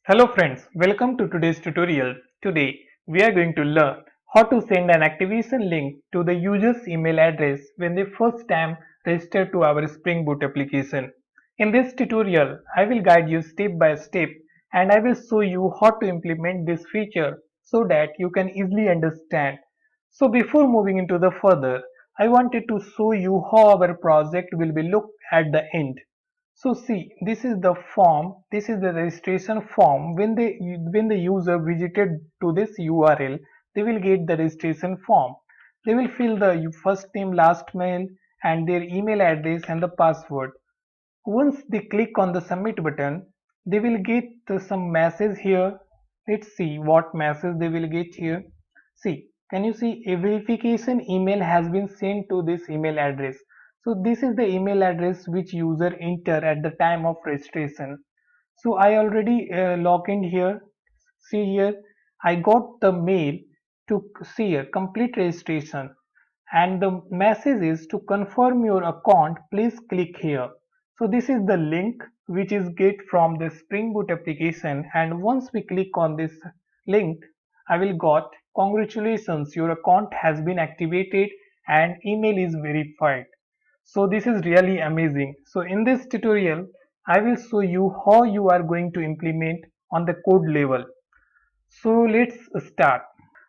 Hello friends, welcome to today's tutorial. Today we are going to learn how to send an activation link to the user's email address when they first time register to our Spring Boot application. In this tutorial, I will guide you step by step and I will show you how to implement this feature so that you can easily understand. So before moving into the further, I wanted to show you how our project will be looked at the end. So see, this is the form, this is the registration form. When the user visited to this URL, they will get the registration form. They will fill the first name, last mail and their email address and the password. Once they click on the submit button, they will get some message here. Let's see what message they will get here. See, can you see a verification email has been sent to this email address. So this is the email address which user enter at the time of registration. So I already log in here. See here, I got the mail to see here complete registration and the message is to confirm your account please click here. So this is the link which is get from the Spring Boot application, and once we click on this link I will got congratulations, your account has been activated and email is verified. So this is really amazing. So in this tutorial I will show you how you are going to implement on the code level. So let's start.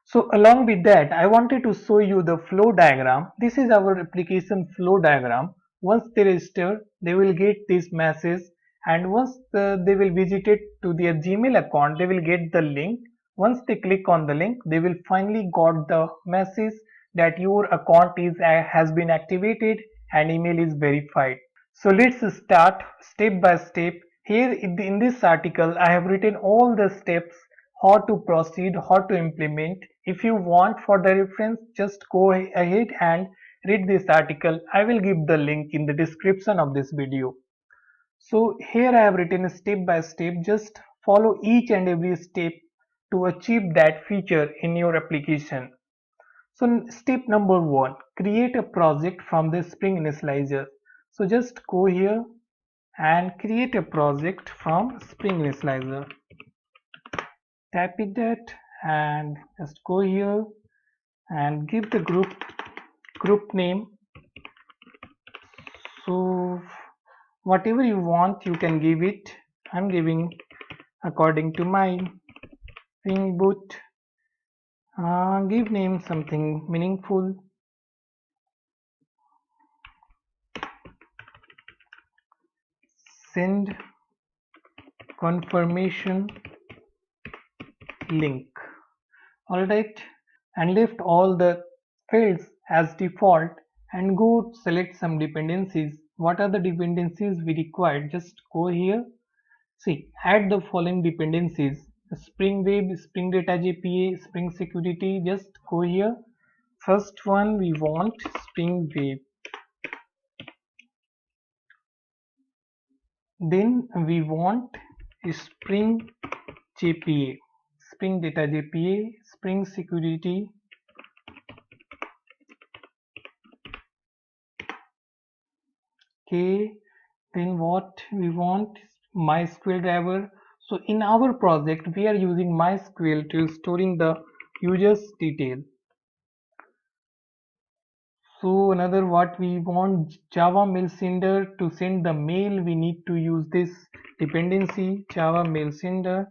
So along with that, I wanted to show you the flow diagram. This is our application flow diagram. Once they register, they will get this message, and once they will visit it to their Gmail account, they will get the link. Once they click on the link, they will finally got the message that your account is has been activated and email is verified. So let's start step by step. Here in this article, I have written all the steps how to proceed, how to implement. If you want for the reference, just go ahead and read this article. I will give the link in the description of this video. So here I have written step by step. Just follow each and every step to achieve that feature in your application. So step number one, create a project from the Spring Initializer. So just go here and create a project from Spring Initializer. Type it that and just go here and give the group name. So whatever you want you can give it. I'm giving according to my Spring Boot. Give name something meaningful. Send confirmation link. Alright, and left all the fields as default and go select some dependencies. What are the dependencies we require? Just go here. See, add the following dependencies: Spring Web, Spring Data JPA, Spring Security. Just go here. First one we want Spring Web. Then we want Spring JPA, Spring Data JPA, Spring Security. Okay, then what we want? MySQL driver. So in our project we are using MySQL to storing the user's detail. So another what we want, Java mail sender. To send the mail we need to use this dependency Java mail sender.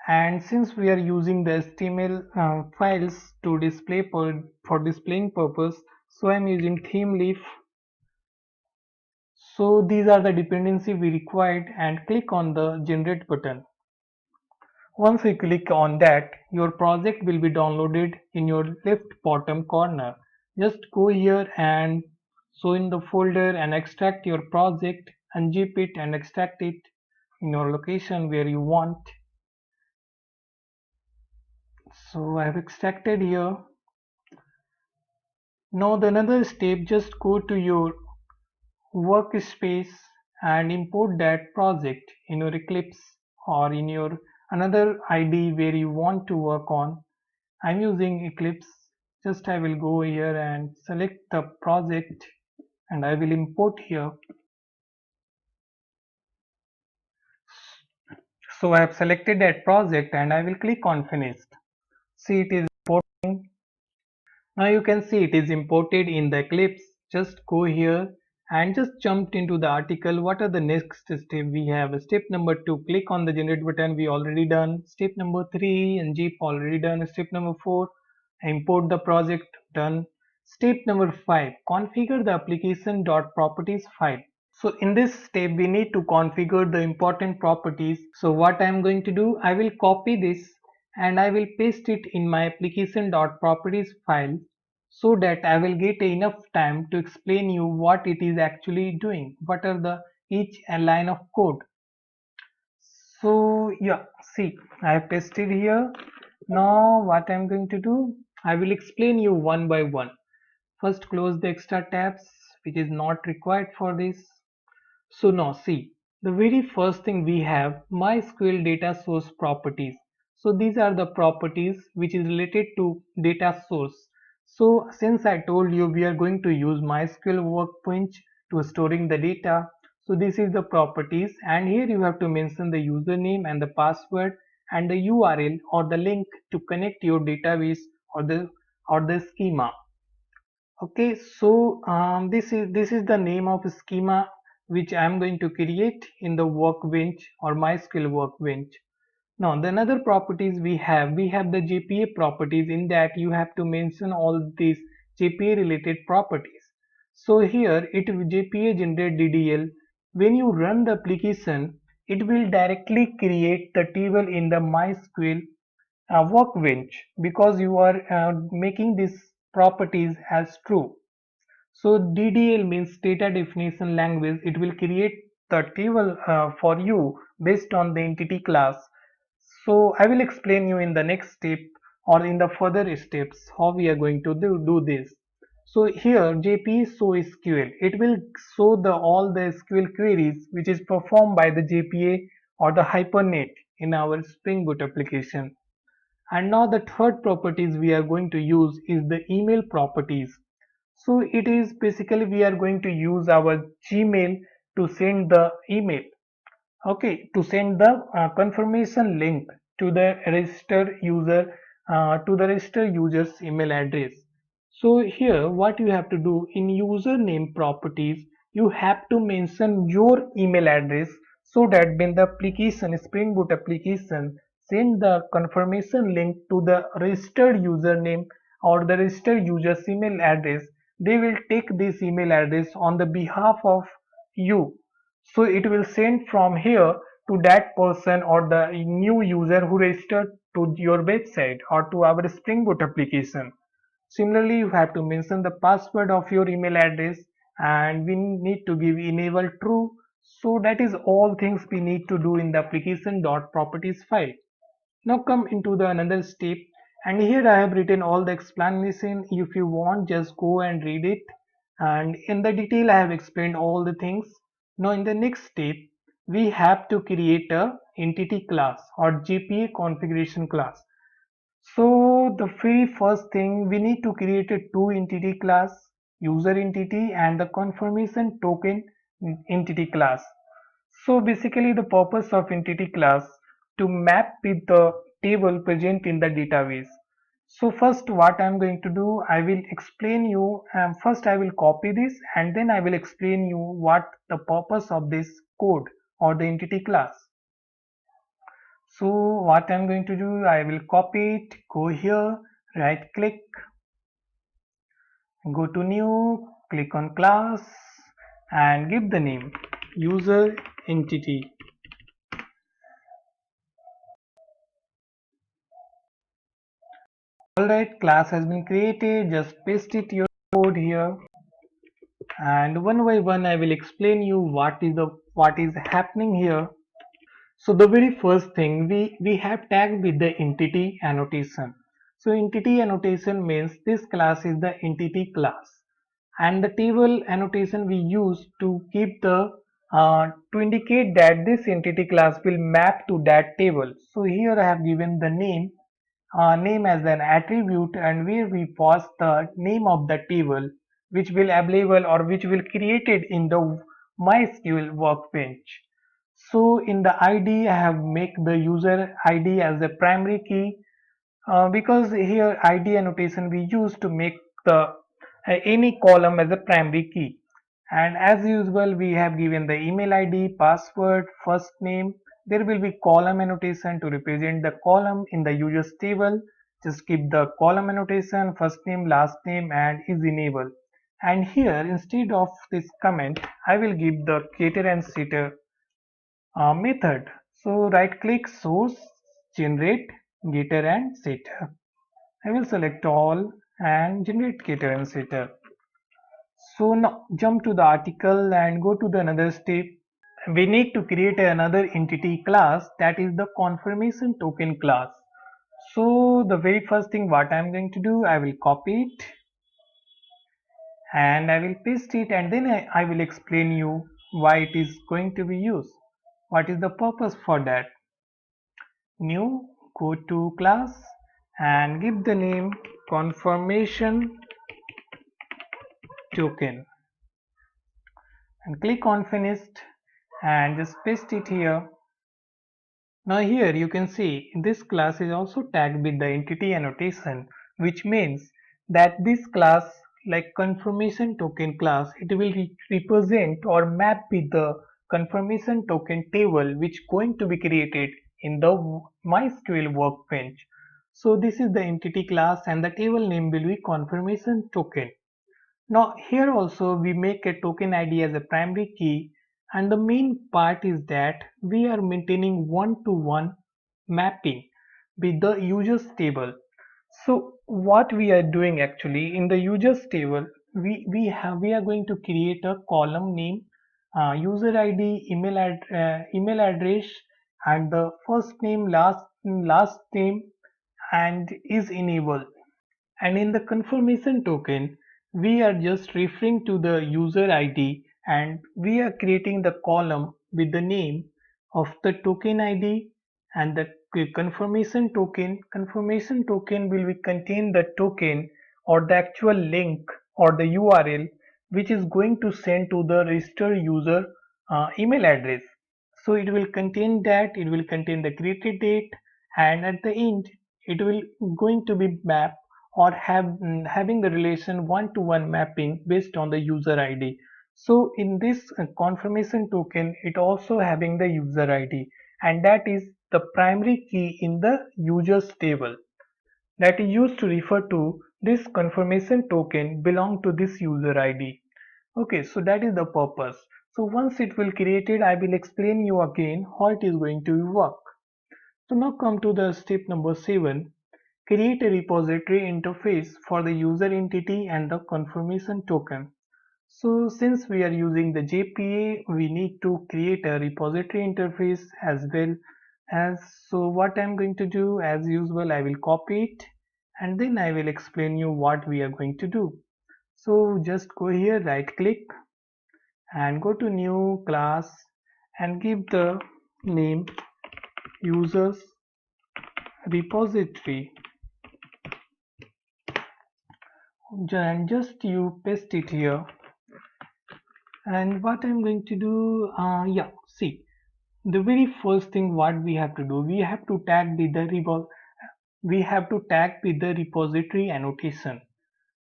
And since we are using the HTML files to display for displaying purpose, so I'm using theme leaf. So these are the dependency we required, and click on the generate button. Once you click on that, your project will be downloaded in your left bottom corner. Just go here and so in the folder and extract your project, unzip it and extract it in your location where you want. So I have extracted here. Now the another step, just go to your workspace and import that project in your Eclipse or in your another IDE where you want to work on. I'm using Eclipse. Just I will go here and select the project and I will import here. So I have selected that project and I will click on finished. See, it is importing. Now you can see it is imported in the Eclipse. Just go here and just jumped into the article. What are the next step? We have step number 2. Click on the generate button. We already done. Step number 3 and Jeep already done. Step number 4, import the project, done. Step number 5, configure the application.properties file. So in this step we need to configure the important properties. So what I am going to do, I will copy this and I will paste it in my application.properties file so that I will get enough time to explain you what it is actually doing, what are the each line of code. So yeah, see, I have pasted here. Now what I am going to do, I will explain you one by one. First close the extra tabs which is not required for this. So now see, the very first thing we have MySQL data source properties. So these are the properties which is related to data source. So since I told you we are going to use MySQL Workbench to storing the data. So this is the properties and here you have to mention the username and the password and the URL or the link to connect your database or the schema. Okay, so this is the name of schema which I am going to create in the workbench or MySQL workbench. Now the another properties we have the JPA properties. In that you have to mention all these JPA related properties. So here it will JPA generate DDL. When you run the application, it will directly create the table in the MySQL workbench because you are making these properties as true. So DDL means data definition language. It will create the table for you based on the entity class. So I will explain you in the next step or in the further steps how we are going to do this. So here JP show SQL. It will show the all the SQL queries which is performed by the JPA or the Hibernate in our Spring Boot application. And now the third properties we are going to use is the email properties. So it is basically we are going to use our Gmail to send the email. Okay, to send the confirmation link to the registered user to the registered user's email address. So here what you have to do in username properties, you have to mention your email address so that when the application Spring Boot application send the confirmation link to the registered username or the registered user's email address, they will take this email address on the behalf of you. So it will send from here to that person or the new user who registered to your website or to our Spring Boot application. Similarly, you have to mention the password of your email address and we need to give enable true. So that is all things we need to do in the application.properties file. Now come into the another step and here I have written all the explanation. If you want, just go and read it, and in the detail I have explained all the things. Now in the next step we have to create a entity class or JPA configuration class. So the very first thing we need to create a two entity class, user entity and the confirmation token entity class. So basically the purpose of entity class to map with the table present in the database. So first what I am going to do, I will explain you, first I will copy this and then I will explain you what the purpose of this code or the entity class. So what I'm going to do, I will copy it, go here, right click, go to new, click on class and give the name user entity. Alright, class has been created, just paste it your code here and one by one I will explain you what is happening here. So the very first thing we have tagged with the entity annotation. So entity annotation means this class is the entity class, and the table annotation we use to keep the to indicate that this entity class will map to that table. So here I have given the name as an attribute, and where we pass the name of the table which will available or which will created in the MySQL workbench. So in the ID I have make the user ID as the primary key, because here ID annotation we use to make the any column as a primary key. And as usual we have given the email ID, password, first name. There will be column annotation to represent the column in the users table. Just keep the column annotation, first name, last name, and is enabled. And here instead of this comment I will give the getter and setter method. So right click source, generate getter and setter. I will select all and generate getter and setter. So now jump to the article and go to the another step. We need to create another entity class, that is the confirmation token class. So the very first thing what I am going to do, I will copy it and I will paste it, and then I will explain you why it is going to be used. What is the purpose for that? New, go to class and give the name confirmation token and click on finished and just paste it here. Now here you can see this class is also tagged with the entity annotation, which means that this class, like confirmation token class, it will represent or map with the confirmation token table which going to be created in the MySQL workbench. So this is the entity class and the table name will be confirmation token. Now here also we make a token ID as a primary key, and the main part is that we are maintaining one-to-one mapping with the users table. So what we are doing actually in the users table, we are going to create a column name, user ID, email address, and the first name, last name, and is enabled. And in the confirmation token, we are just referring to the user ID and we are creating the column with the name of the token ID and the confirmation token. Confirmation token will be contain the token or the actual link or the URL which is going to send to the registered user email address. So it will contain that, it will contain the created date, and at the end it will going to be mapped or having the relation one-to-one mapping based on the user ID. So in this confirmation token, it also having the user ID, and that is the primary key in the users table that is used to refer to this confirmation token belong to this user ID. Okay, so that is the purpose. So once it will created, I will explain you again how it is going to work. So now come to the step number 7. Create a repository interface for the user entity and the confirmation token. So since we are using the JPA, we need to create a repository interface as well as. So what I'm going to do, as usual, I will copy it and then I will explain you what we are going to do. So just go here, right click and go to new class and give the name users repository, and just you paste it here. And what I'm going to do, yeah, see, the very first thing what we have to do, we have to tag with the repository annotation.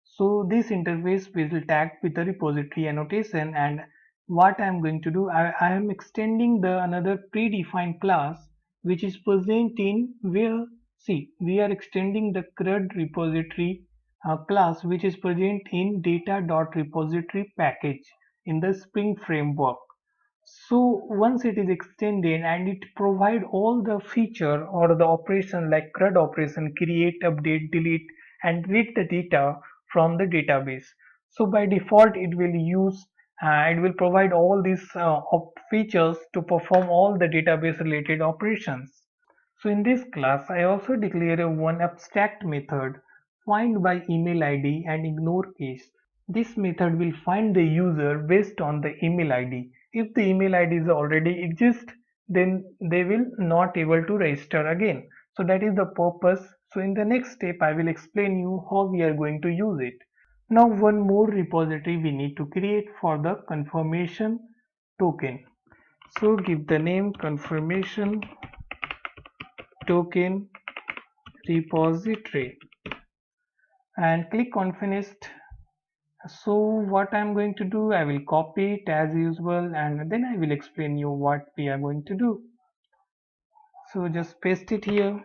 So this interface will tag with the repository annotation, and what I'm going to do, I am extending the another predefined class which is present in where, see, we are extending the CRUD repository class which is present in data.repository package in the Spring framework. So once it is extended and it provide all the feature or the operation like CRUD operation, create, update, delete, and read the data from the database. So by default it will provide all these features to perform all the database related operations. So in this class I also declare one abstract method, find by email ID and ignore case. This method will find the user based on the email ID. If the email ID is already exist, then they will not able to register again. So that is the purpose. So in the next step I will explain you how we are going to use it. Now one more repository we need to create for the confirmation token. So give the name confirmation token repository and click on finished. So what I'm going to do, I will copy it as usual and then I will explain you what we are going to do. So just paste it here,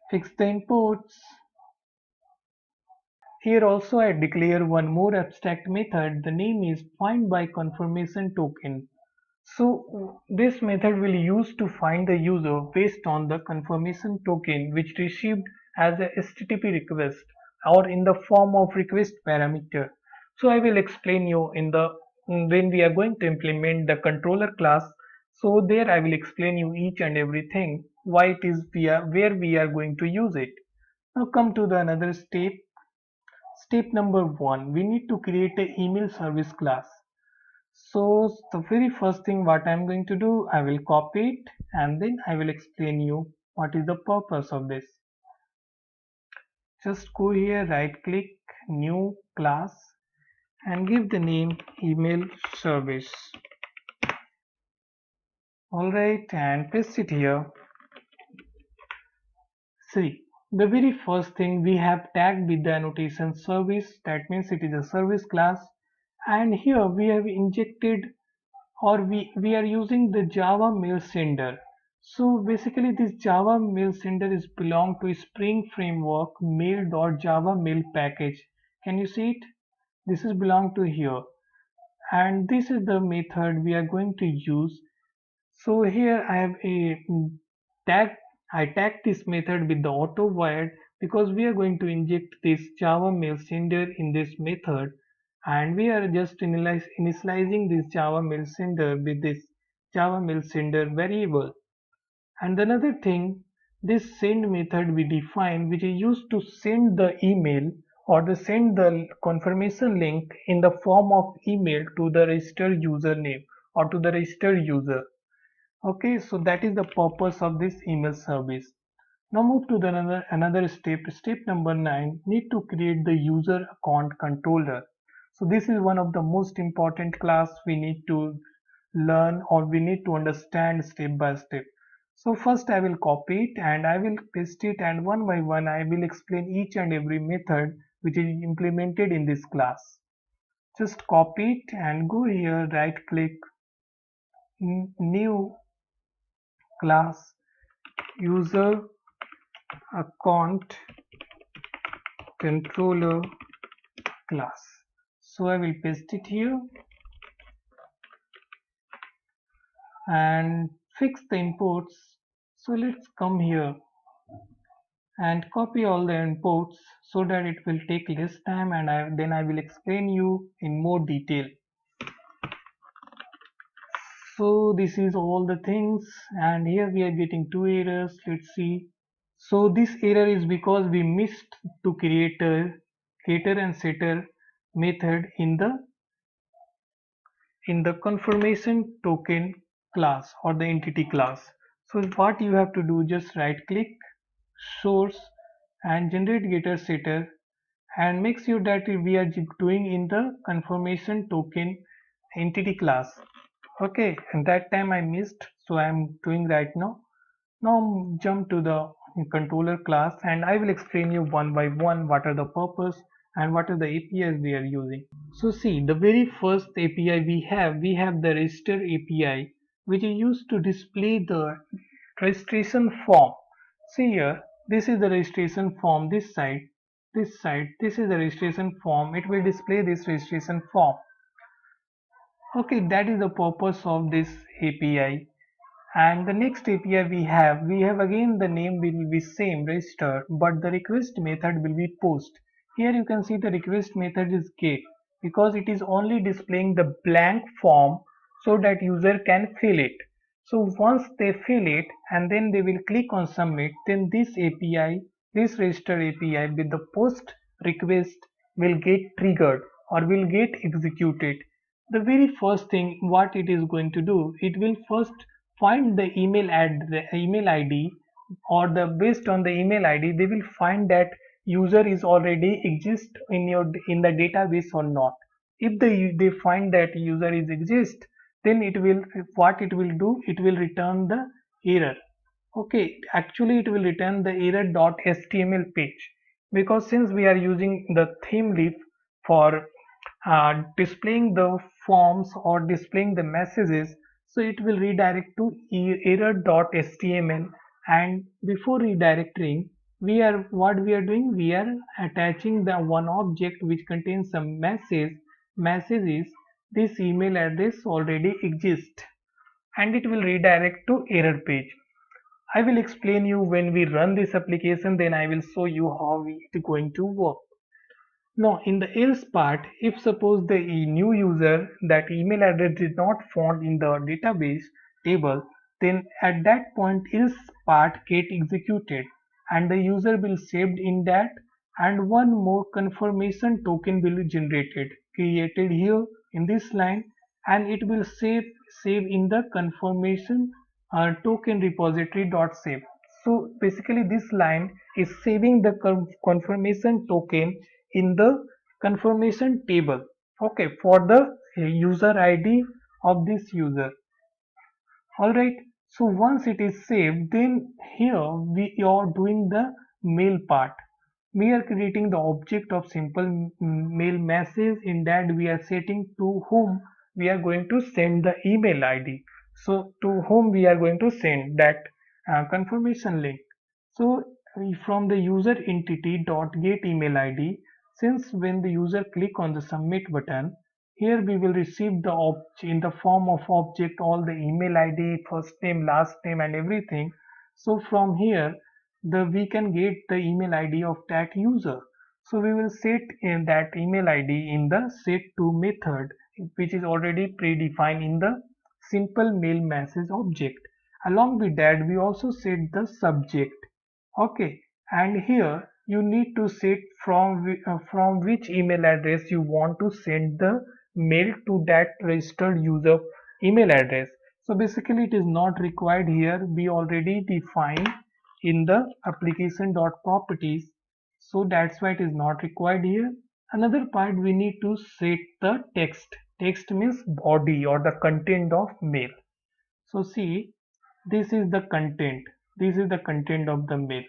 fix the imports. Here also I declare one more abstract method. The name is find by confirmation token. So this method will use to find the user based on the confirmation token which received as a HTTP request or in the form of request parameter. So I will explain you in the when we are going to implement the controller class. So there I will explain you each and everything why it is where we are going to use it. Now come to the another step. Step number 1, we need to create a email service class. So the very first thing what I'm going to do, I will copy it and then I will explain you what is the purpose of this. Just go here, right click, new class and give the name email service. Alright, and paste it here. See, the very first thing we have tagged with the annotation service, that means it is a service class, and here we have injected or we are using the Java mail sender. So basically this Java mail sender is belong to Spring Framework mail.java mail package. Can you see it? This is belong to here and this is the method we are going to use. So here I have a tag. I tag this method with the auto void because we are going to inject this Java mail sender in this method and we are just initializing this Java mail sender with this Java mail sender variable. And another thing, this send method we define which is used to send the email or to send the confirmation link in the form of email to the registered username or to the registered user. Okay, so that is the purpose of this email service. Now move to the another step. Step number 9, need to create the user account controller. So this is one of the most important class we need to learn or we need to understand step by step. So first I will copy it and I will paste it and one by one I will explain each and every method which is implemented in this class. Just copy it and go here, right click, new class, user account controller class. So I will paste it here and fix the imports. So let's come here and copy all the imports so that it will take less time and then I will explain you in more detail. So this is all the things and here we are getting two errors. Let's see. So this error is because we missed to create a getter and setter method in the confirmation token class or the entity class. So what you have to do, just right click, source and generate getter setter and make sure that we are doing in the confirmation token entity class. Okay, and that time I missed, so I am doing right now. Now jump to the controller class and I will explain you one by one what are the purpose and what are the APIs we are using. So see, the very first API we have the register API which is used to display the registration form. See here, this is the registration form, this side, this is the registration form. It will display this registration form. Okay, that is the purpose of this API. And the next API we have again the name will be same register but the request method will be post. Here you can see the request method is get because it is only displaying the blank form so that user can fill it. So once they fill it and then they will click on submit, then this API, this register API with the post request will get triggered or will get executed. The very first thing what it is going to do, it will first find the email ID or the based on the email ID they will find that user is already exist in the database or not. If they find that user is exist, then it will, what it will do, it will return the error. Okay, actually it will return the error.html page, because since we are using the theme leaf for displaying the forms or displaying the messages, so it will redirect to error.html. And before redirecting, we are, what we are doing, we are attaching the one object which contains some messages. This email address already exists, and it will redirect to error page. I will explain you when we run this application, then I will show you how it is going to work. Now, in the else part, if suppose the new user, that email address is not found in the database table, then at that point else part get executed and the user will saved in that, and one more confirmation token will be created here in this line, and it will save in the confirmation token repository dot save. So basically this line is saving the confirmation token in the confirmation table, okay, for the user id of this user. All right, so once it is saved, then here we are doing the mail part. We are creating the object of simple mail message. In that we are setting to whom we are going to send the email id, so to whom we are going to send that confirmation link. So from the user entity dot get email id, since when the user click on the submit button, here we will receive the in the form of object all the email id, first name, last name and everything. So from here we can get the email id of that user. So we will set in that email id in the set to method, which is already predefined in the simple mail message object. Along with that, we also set the subject. Okay, and here you need to set from which email address you want to send the mail to that registered user email address. So basically it is not required here, we already define in the application.properties, so that's why it is not required here. Another part, we need to set the text means body or the content of mail. So see, this is the content, this is the content of the mail.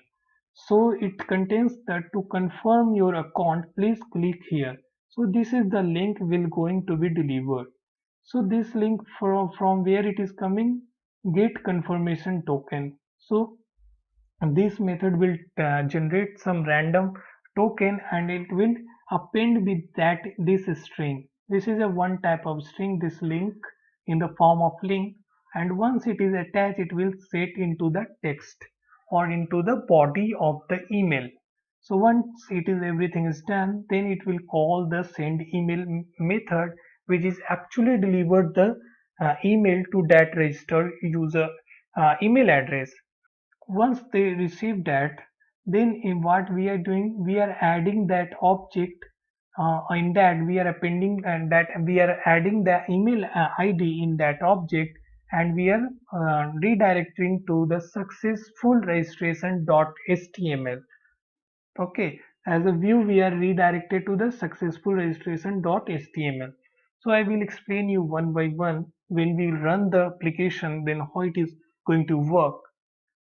So it contains that to confirm your account, please click here. So this is the link will going to be delivered. So this link from where it is coming, get confirmation token. So this method will generate some random token and it will append with that this string. This is a one type of string, this link in the form of link, and once it is attached it will set into the text or into the body of the email. So once it is everything is done, then it will call the send email method, which is actually delivered the email to that registered user email address. Once they receive that, then in what we are doing, we are adding that object, in that we are appending, and that we are adding the email id in that object, and we are redirecting to the successful registration.html. Okay, as a view we are redirected to the successful registration.html. So I will explain you one by one when we run the application, then how it is going to work.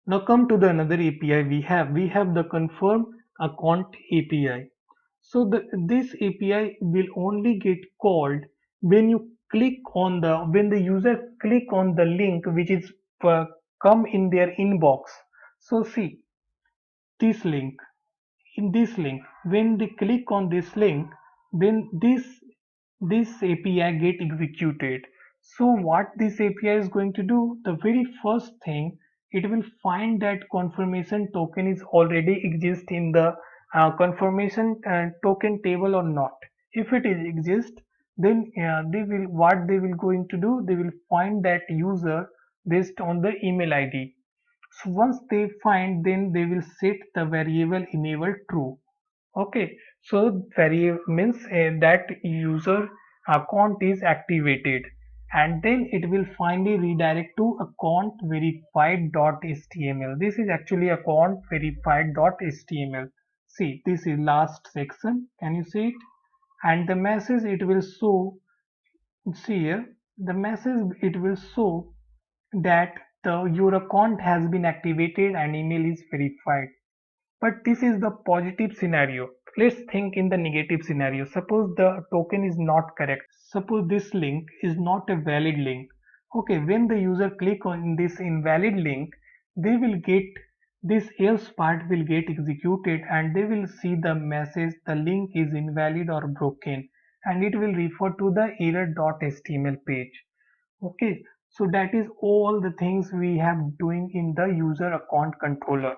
Now come to the another API we have. We have the confirm account API. So this API will only get called when you click on the, when the user click on the link which is come in their inbox. So see this link, in this link, when they click on this link, then this API get executed. So what this API is going to do, the very first thing, it will find that confirmation token is already exist in the confirmation token table or not. If it is exist, then they will, what they will going to do, they will find that user based on the email ID. So once they find, then they will set the variable enable true. Okay, so variable means that user account is activated, and then it will finally redirect to account verified.html. This is actually account verified.html. See, this is last section. Can you see it? and the message it will show, see here, the message it will show that your account has been activated and email is verified. But this is the positive scenario. Let's think in the negative scenario. Suppose the token is not correct. Suppose this link is not a valid link. Okay, when the user click on this invalid link, they will get this else part will get executed and they will see the message the link is invalid or broken, and it will refer to the error.html page. Okay, so that is all the things we have doing in the user account controller.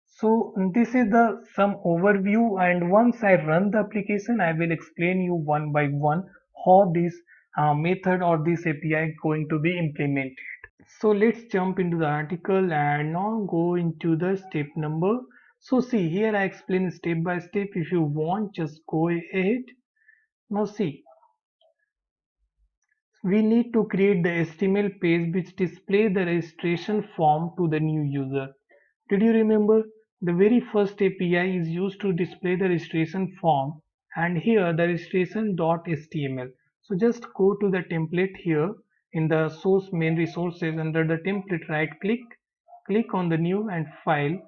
So this is the some overview, and once I run the application I will explain you one by one how this method or this API going to be implemented. So let's jump into the article and now go into the step number. So see here I explain step by step. If you want, just go ahead. Now see, we need to create the HTML page which display the registration form to the new user. Did you remember? The very first API is used to display the registration form, and here the registration.html. So just go to the template here in the source main resources. Under the template, right click on the new and file,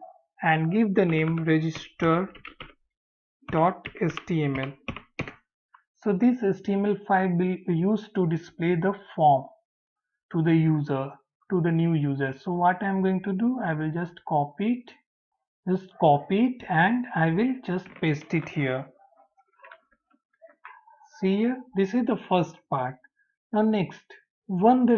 and give the name register.html. So this HTML file will be used to display the form to the user, to the new user. So what I am going to do, I will just copy it and I will just paste it here. See here, this is the first part. Now next, once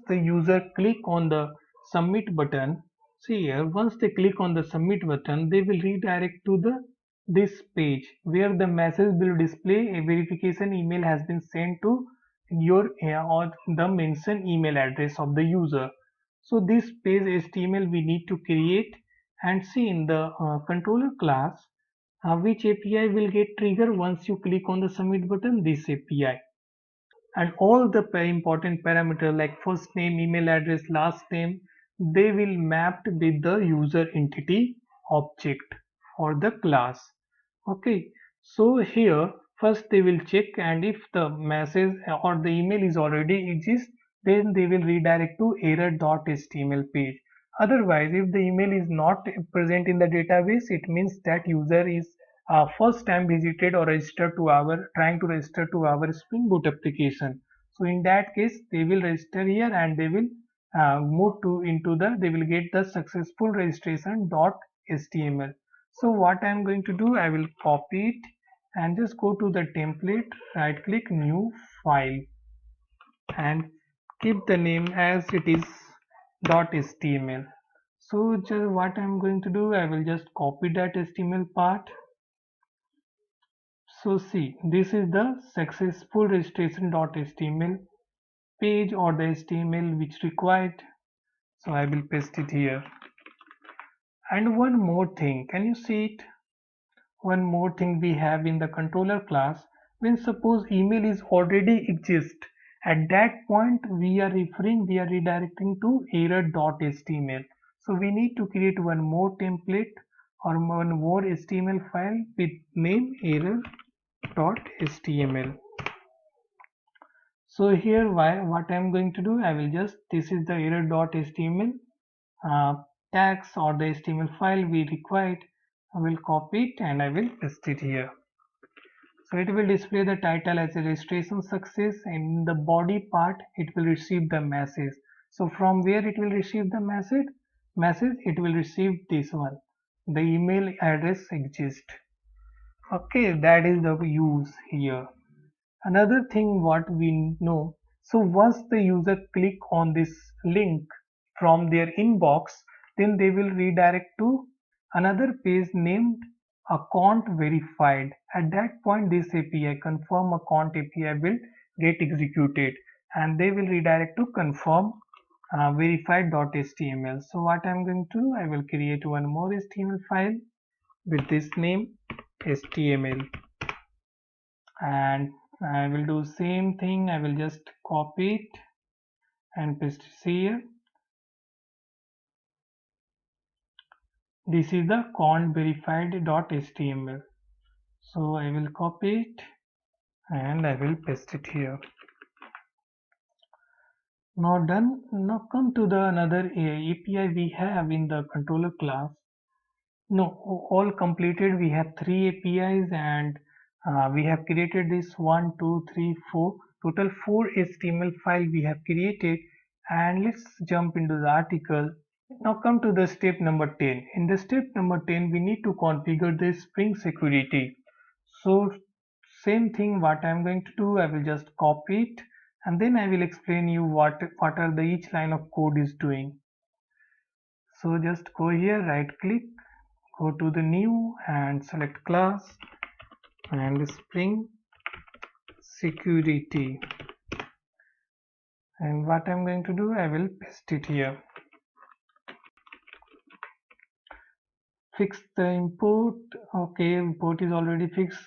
the user click on the submit button, see here, once they click on the submit button, they will redirect to the this page where the message will display a verification email has been sent to your or the mentioned email address of the user. So this page HTML we need to create, and see in the controller class which API will get triggered once you click on the submit button, this API. And all the important parameters like first name, email address, last name, they will mapped with the user entity object for the class. Okay, so here first they will check, and if the message or the email is already exist, then they will redirect to error.html page. Otherwise, if the email is not present in the database, it means that user is first time visited or registered to our trying to register to our Spring Boot application. So in that case, they will register here and they will move to into the they will get the successful registration.html. So what I am going to do, I will copy it and just go to the template, right click new file, and keep the name as it is .html. So just what I am going to do, I will just copy that HTML part. So see, this is the successful registration.html page or the HTML which required. So I will paste it here. And one more thing, can you see it? One more thing we have in the controller class, when suppose email is already exist, at that point we are redirecting to error.html. So we need to create one more template or one more HTML file with name error.html. So here what I am going to do, I will just, this is the error.html tags or the HTML file we required. I will copy it and I will paste it here. So it will display the title as a registration success, and in the body part it will receive the message. So from where it will receive the message it will receive this one, the email address exists. Okay, that is the use here. Another thing what we know, so once the user click on this link from their inbox, then they will redirect to another page named account verified. At that point, this API confirm account API will get executed, and they will redirect to confirm verified.html. So what I'm going to do, I will create one more HTML file with this name HTML, and I will do same thing. I will just copy it and paste it here. This is the account verified.html. So I will copy it and I will paste it here. Now done. Now come to the another API we have in the controller class. No, all completed. We have three APIs and we have created this 1, 2, 3, 4. Total 4 HTML file we have created. And let's jump into the article. Now come to the step number 10. In the step number 10, we need to configure the Spring security. So same thing what I am going to do, I will just copy it and then I will explain you what are the each line of code is doing. So just go here, right click, go to the new and select class and Spring security. And what I'm going to do, I will paste it here. Fix the import. Okay, import is already fixed.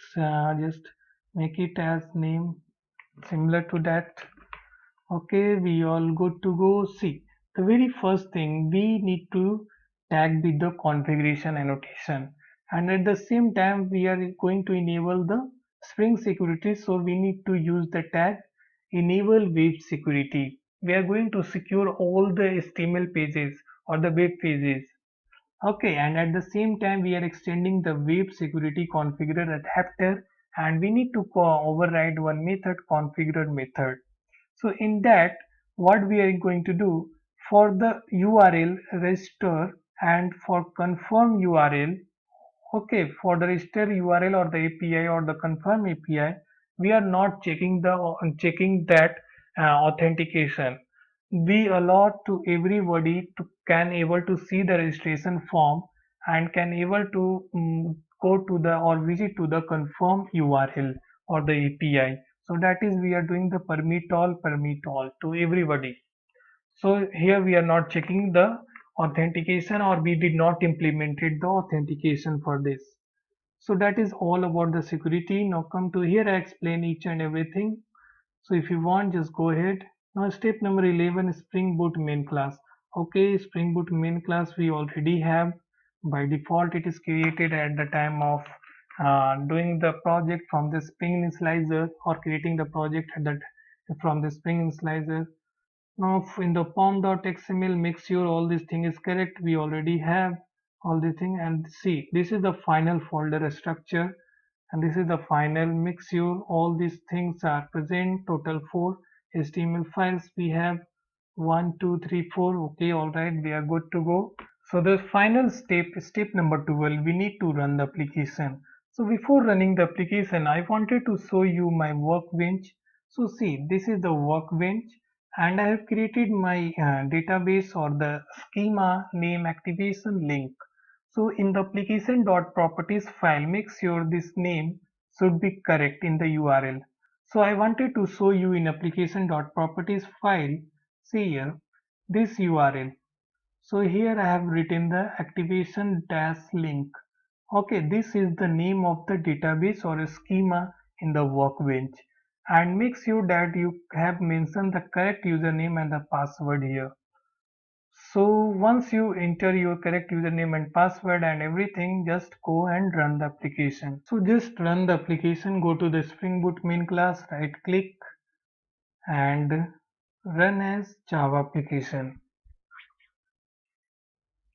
Just make it as name similar to that. Okay, we all good to go. See, the very first thing we need to tag with the configuration annotation, and at the same time we are going to enable the Spring security, so we need to use the tag enable web security. We are going to secure all the HTML pages or the web pages. Okay, and at the same time we are extending the web security configurer adapter, and we need to override one method, configurer method. So in that, what we are going to do for the URL register and for confirm URL, okay, for the register URL or the API or the confirm API, we are not checking that authentication. We allow to everybody to can able to see the registration form and can able to go to the or visit to the confirm URL or the API. So that is we are doing the permit all to everybody. So here we are not checking the authentication or we did not implemented the authentication for this. So that is all about the security. Now come to here, I explain each and everything. So if you want, just go ahead. Now step number 11, Spring Boot main class. Okay, Spring Boot main class we already have. By default it is created at the time of doing the project from the Spring Initializer or creating the project at that from the Spring Initializer. Now in the pom.xml, make sure all this thing is correct. We already have all the thing, and see, this is the final folder structure and this is the final. Make sure all these things are present. Total 4 HTML files we have, 1, 2, 3, 4. Okay, all right, we are good to go. So the final step number 12, we need to run the application. So before running the application, I wanted to show you my workbench. So see, this is the workbench and I have created my database or the schema name activation link. So in the application.properties file, make sure this name should be correct in the URL. So I wanted to show you in application.properties file, see here, this URL. So here I have written the activation dash link. Okay, this is the name of the database or a schema in the workbench, and make sure that you have mentioned the correct username and the password here. So once you enter your correct username and password and everything, just go and run the application. So just run the application, go to the Spring Boot main class, right click and run as Java application.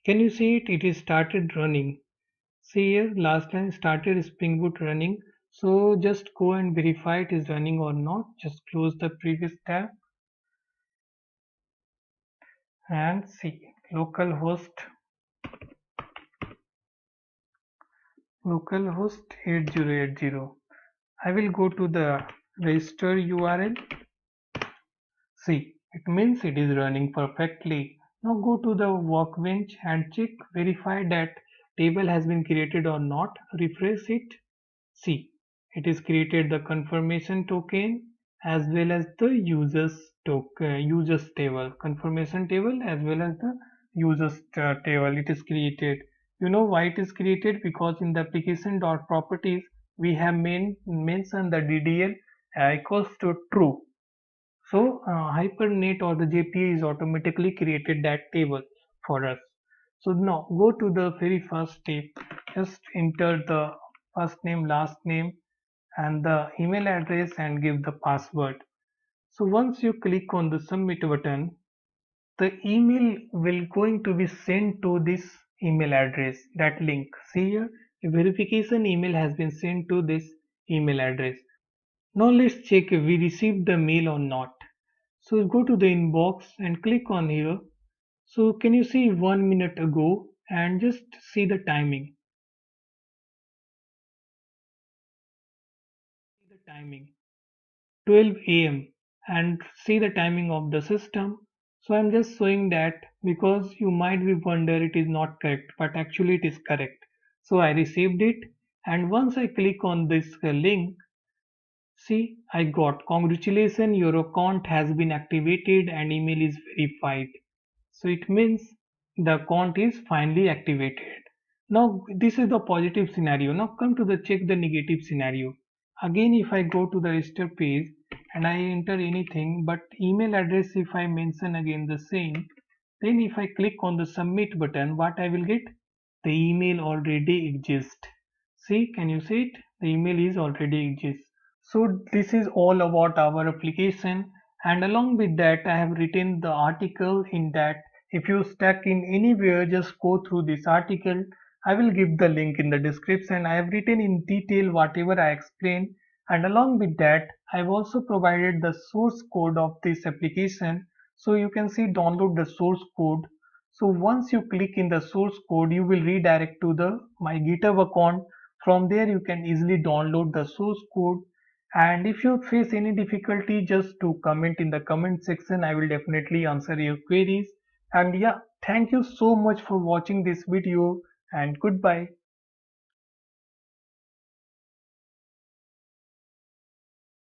Can you see it? It is started running. See here, last time started Spring Boot running. So just go and verify it is running or not. Just close the previous tab and see localhost 8080. I will go to the register URL. See, it means it is running perfectly. Now go to the workbench and check, verify that table has been created or not. Refresh it. See, it is created the confirmation token as well as the users table, confirmation table as well as the users table. It is created. You know why it is created? Because in the application.properties we have mentioned the DDL equals to true. So Hypernet or the JPA is automatically created that table for us. So now go to the very first step. Just enter the first name, last name, and the email address and give the password. So once you click on the submit button, the email will going to be sent to this email address, that link. See here, a verification email has been sent to this email address. Now let's check if we received the mail or not. So go to the inbox and click on here. So can you see 1 minute ago and just see the timing. See the timing. 12 a.m. and see the timing of the system. So I'm just showing that because you might be wonder it is not correct, but actually it is correct. So I received it, and once I click on this link, see I got congratulations, your account has been activated and email is verified. So it means the account is finally activated. Now this is the positive scenario. Now come to the check the negative scenario. Again, if I go to the register page and I enter anything but email address, if I mention again the same, then if I click on the submit button, what I will get? The email already exists. See, can you see it? The email is already exists. So this is all about our application, and along with that I have written the article in that if you stuck in anywhere just go through this article. I will give the link in the description. I have written in detail whatever I explained, and along with that I have also provided the source code of this application, so you can see download the source code. So once you click in the source code you will redirect to the my GitHub account. From there you can easily download the source code, and if you face any difficulty, just to comment in the comment section. I will definitely answer your queries. And yeah, thank you so much for watching this video, and goodbye.